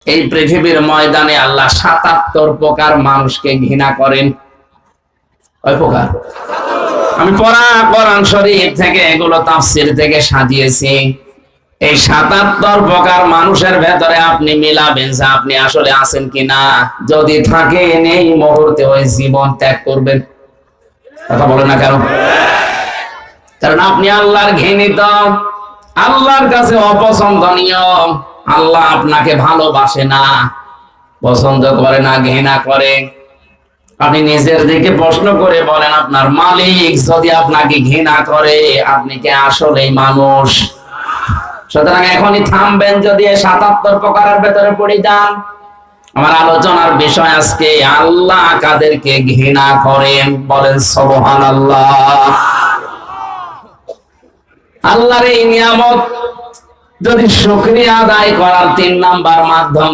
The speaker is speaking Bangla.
এই পৃথিবীর ময়দানে আল্লাহ ৭৭ প্রকার মানুষকে ঘৃণা করেন। কয় প্রকার? আমি পড়া কোরআন শরীফ থেকে এগুলো তাফসীর থেকে সাজিয়েছি। এই ৭৭ প্রকার মানুষের ভেতরে আপনি মিলাবেন যে আপনি আসলে আছেন কিনা। যদি থাকেন এই মুহূর্তে ওই জীবন ত্যাগ করবেন। কথা বলে না কেন? কারণ আপনি আল্লাহর ঘৃণিত, আল্লাহর কাছে অপছন্দনীয়। আল্লাহ আপনাকে ভালোবাসে না, পছন্দ করে না, ঘৃণা করে। আপনি নিজের দিকে প্রশ্ন করে বলেন, আপনার মালিক যদি আপনাকে ঘৃণা করে, আপনি কি আসলেই মানুষ? সুতরাং এখনই থামবেন যদি ৭৭ প্রকারের ভেতরে পড়ে যান। আমার আলোচনার বিষয় আজকে আল্লাহ কাদেরকে ঘৃণা করেন, বলেন সুবহানাল্লাহ। আল্লাহর এই নিয়ামত যদি শুকরিয়া আদায় করার ৩ নাম্বার মাধ্যম